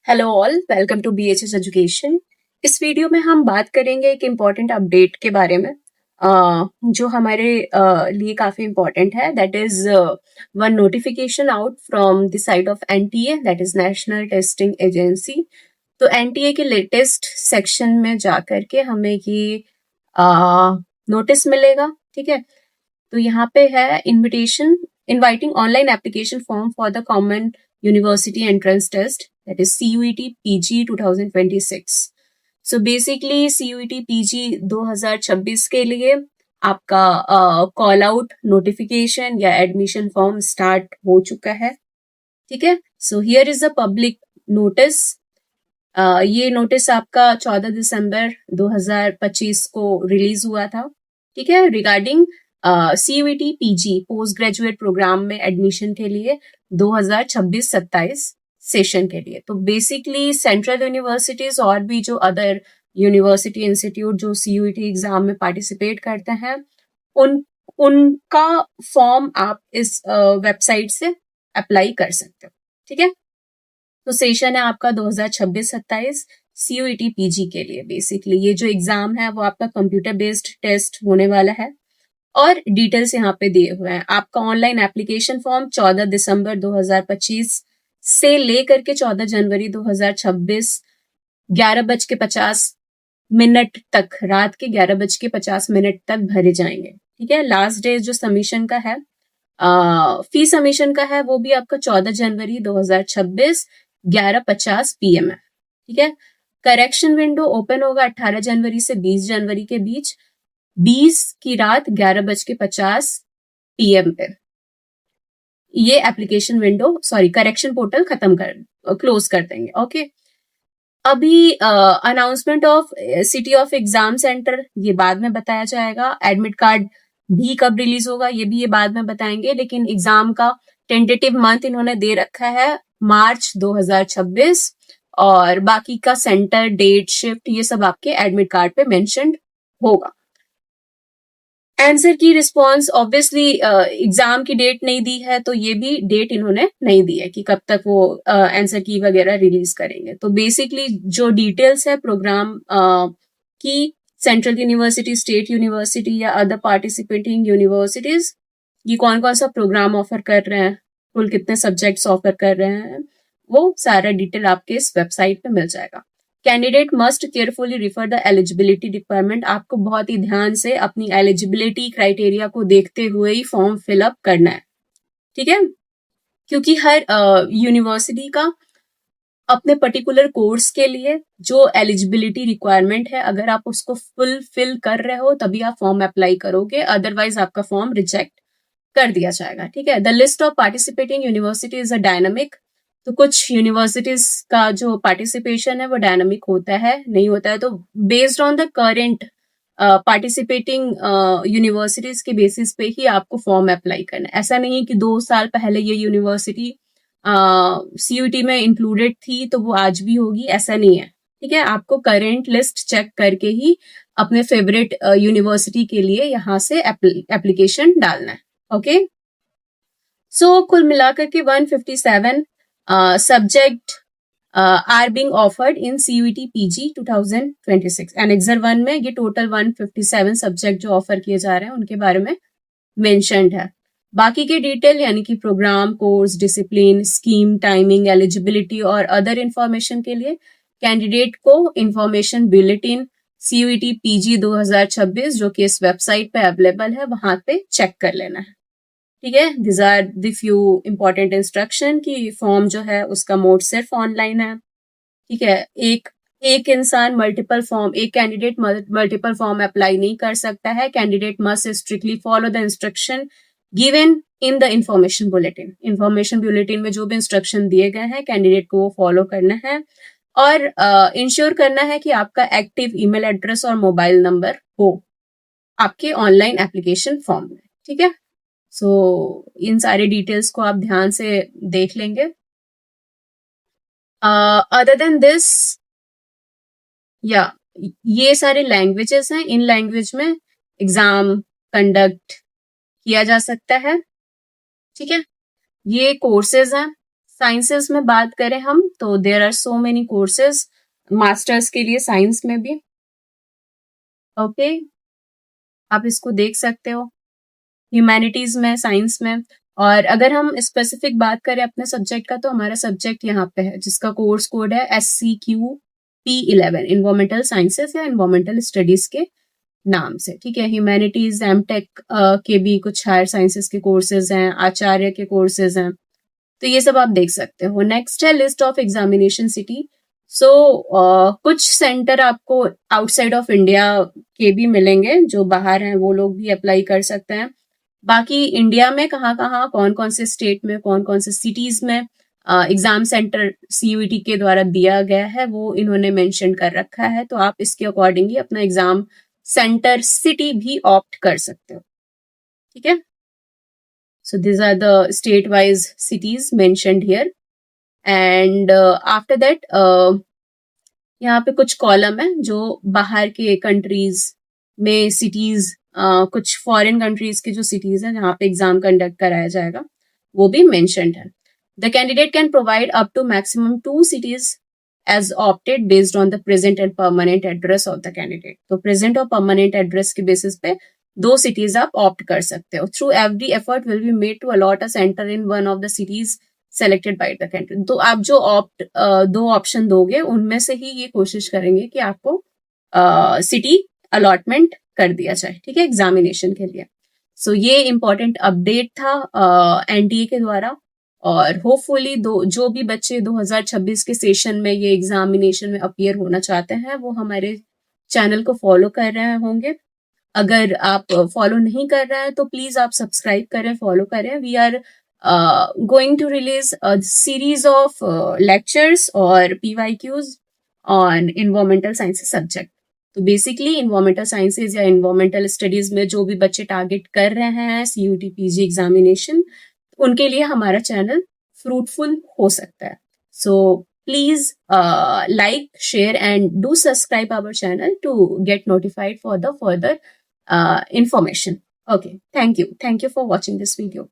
Hello all, welcome to BHS education. इस video में हम बात करेंगे एक इम्पॉर्टेंट अपडेट के बारे में जो हमारे लिए काफ़ी इम्पॉर्टेंट है। That is one notification out from the side of NTA, that is national testing agency. तो एनटीए के लेटेस्ट सेक्शन में जा करके हमें ये नोटिस मिलेगा। ठीक है, तो यहाँ पे है invitation inviting online application form for the common university entrance test, that is CUET PG 2026. So basically CUET PG 2026 के लिए आपका कॉल आउट नोटिफिकेशन या एडमिशन फॉर्म स्टार्ट हो चुका है। ठीक है, so here is a public notice. ये नोटिस आपका 14 दिसंबर 2025 को रिलीज हुआ था। ठीक है, regarding CUET PG post graduate program में एडमिशन के लिए 2026-27 सेशन के लिए। तो बेसिकली सेंट्रल यूनिवर्सिटीज और भी जो अदर यूनिवर्सिटी इंस्टीट्यूट जो CUET एग्जाम में पार्टिसिपेट करते हैं उनका फॉर्म आप इस वेबसाइट से अप्लाई कर सकते हो। ठीक है, तो सेशन है आपका 2026-27 CUET PG के लिए। बेसिकली ये जो एग्जाम है वो आपका कंप्यूटर बेस्ड टेस्ट होने वाला है और डिटेल्स यहाँ पे दिए हुए हैं। आपका ऑनलाइन एप्लीकेशन फॉर्म 14 दिसंबर 2025 से लेकर के 14 जनवरी 2026 11:50 तक, रात के 11:50 तक भरे जाएंगे। ठीक है, लास्ट डे जो सबमिशन का है फी सबमिशन का है वो भी आपका 14 जनवरी 2026 11:50 PM है। ठीक है, करेक्शन विंडो ओपन होगा 18 जनवरी से 20 जनवरी के बीच 20 की रात 11:50 PM पे। ये application window correction portal close कर देंगे। ओके, अभी announcement of city of exam centre ये बाद में बताया जाएगा। एडमिट कार्ड भी कब रिलीज होगा ये बाद में बताएंगे, लेकिन एग्जाम का टेंटेटिव मंथ इन्होंने दे रखा है मार्च 2026 और बाकी का सेंटर, डेट, शिफ्ट ये सब आपके एडमिट कार्ड पे मेंशन्ड होगा। आंसर की रिस्पॉन्स ऑब्वियसली एग्जाम की डेट नहीं दी है, तो ये भी डेट इन्होंने नहीं दी है कि कब तक वो आंसर की वगैरह रिलीज करेंगे। तो बेसिकली जो डिटेल्स है प्रोग्राम की, सेंट्रल यूनिवर्सिटी, स्टेट यूनिवर्सिटी या अदर पार्टिसिपेटिंग यूनिवर्सिटीज ये कौन कौन सा प्रोग्राम ऑफर कर रहे हैं, कुल कितने सब्जेक्ट्स ऑफर कर रहे हैं, वो सारा डिटेल आपके इस वेबसाइट पे मिल जाएगा। Candidate must carefully refer the eligibility requirement. आपको बहुत ही ध्यान से अपनी एलिजिबिलिटी क्राइटेरिया को देखते हुए ही फॉर्म फिलअप करना है। ठीक है, क्योंकि हर यूनिवर्सिटी का अपने पर्टिकुलर कोर्स के लिए जो एलिजिबिलिटी रिक्वायरमेंट है, अगर आप उसको फुलफिल कर रहे हो तभी आप फॉर्म अप्लाई करोगे, अदरवाइज आपका फॉर्म रिजेक्ट कर दिया जाएगा। ठीक है, the list of participating university is a dynamic. तो कुछ यूनिवर्सिटीज का जो पार्टिसिपेशन है वो डायनामिक होता है, नहीं होता है, तो based on the current participating universities के बेसिस पे ही आपको फॉर्म अप्लाई करना है। ऐसा नहीं है कि 2 साल पहले ये यूनिवर्सिटी CUET में इंक्लूडेड थी तो वो आज भी होगी, ऐसा नहीं है। ठीक है, आपको करेंट लिस्ट चेक करके ही अपने फेवरेट यूनिवर्सिटी के लिए यहाँ से एप्लीकेशन डालना है। ओके, सो कुल मिलाकर के 157 subject are being offered in CUET PG 2026। Annexure 1 में ये टोटल 157 सब्जेक्ट जो ऑफर किए जा रहे हैं उनके बारे में मेंशन्ड है। बाकी के डिटेल यानी कि program, course, discipline, scheme, timing, eligibility और अदर इंफॉर्मेशन के लिए कैंडिडेट को इंफॉर्मेशन बुलेटिन CUET PG 2026 जो कि इस वेबसाइट पे अवेलेबल है वहां पे चेक कर लेना है। ठीक है, this are the few important instruction कि फॉर्म जो है उसका मोड सिर्फ ऑनलाइन है। ठीक है, एक इंसान मल्टीपल फॉर्म, एक कैंडिडेट मल्टीपल फॉर्म अप्लाई नहीं कर सकता है। Candidate must strictly follow the instruction given in the information bulletin. Information bulletin में जो भी इंस्ट्रक्शन दिए गए हैं कैंडिडेट को वो फॉलो करना है और इंश्योर करना है कि आपका एक्टिव ईमेल एड्रेस और मोबाइल नंबर हो आपके ऑनलाइन एप्लीकेशन फॉर्म में। ठीक है, सो इन सारे डिटेल्स को आप ध्यान से देख लेंगे। अदर देन दिस या ये सारे लैंग्वेजेस हैं, इन लैंग्वेज में एग्जाम कंडक्ट किया जा सकता है। ठीक है, ये कोर्सेज हैं साइंसेस में बात करें हम तो there are so many courses masters के लिए साइंस में भी। ओके, आप इसको देख सकते हो ह्यूमैनिटीज में, साइंस में। और अगर हम स्पेसिफिक बात करें अपने सब्जेक्ट का तो हमारा सब्जेक्ट यहाँ पे है जिसका कोर्स कोड है SCQP11, इन्वायरमेंटल साइंसेस या इन्वायरमेंटल स्टडीज के नाम से। ठीक है, ह्यूमैनिटीज एमटेक के भी कुछ हायर साइंसेस के कोर्सेज हैं, आचार्य के कोर्सेज हैं, तो ये सब आप देख सकते हो। नेक्स्ट है लिस्ट ऑफ एग्जामिनेशन सिटी। सो कुछ सेंटर आपको आउटसाइड ऑफ इंडिया के भी मिलेंगे, जो बाहर हैं वो लोग भी अप्लाई कर सकते हैं। बाकी इंडिया में कहाँ कहाँ, कौन कौन से स्टेट में, कौन कौन से सिटीज में एग्जाम सेंटर CUET के द्वारा दिया गया है वो इन्होंने मेंशन कर रखा है, तो आप इसके अकॉर्डिंगली अपना एग्जाम सेंटर सिटी भी ऑप्ट कर सकते हो। ठीक है, so these are the state wise cities mentioned here, and after that यहाँ पे कुछ कॉलम है जो बाहर के कंट्रीज में सिटीज, कुछ फॉरेन कंट्रीज के जो सिटीज हैं जहाँ पे एग्जाम कंडक्ट कराया जाएगा वो भी मेंशन्ड है। The candidate can provide up to maximum 2 cities as opted based on the present and permanent address of the candidate। तो प्रेजेंट और परमानेंट एड्रेस के बेसिस पे 2 cities आप ऑप्ट कर सकते हो। Through every effort will be made to allot a centre in one of the cities selected by the candidate. तो आप जो 2 ऑप्शन दोगे उनमें से ही ये कोशिश करेंगे कि आपको सिटी अलॉटमेंट कर दिया जाए। ठीक है, एग्जामिनेशन के लिए। सो ये इंपॉर्टेंट अपडेट था NTA के द्वारा, और होपफुली जो भी बच्चे 2026 के सेशन में ये एग्जामिनेशन में अपीयर होना चाहते हैं वो हमारे चैनल को फॉलो कर रहे होंगे। अगर आप फॉलो नहीं कर रहे हैं तो प्लीज आप सब्सक्राइब करें, फॉलो करें। We are going to release a series of lectures और PYQs on environmental sciences subject. तो बेसिकली इन्वायरमेंटल साइंसेज या इन्वायरमेंटल स्टडीज में जो भी बच्चे टारगेट कर रहे हैं CUET PG एग्जामिनेशन, उनके लिए हमारा चैनल फ्रूटफुल हो सकता है। So please like, share and do subscribe our channel to get notified for the further information. Okay, thank you for watching this video.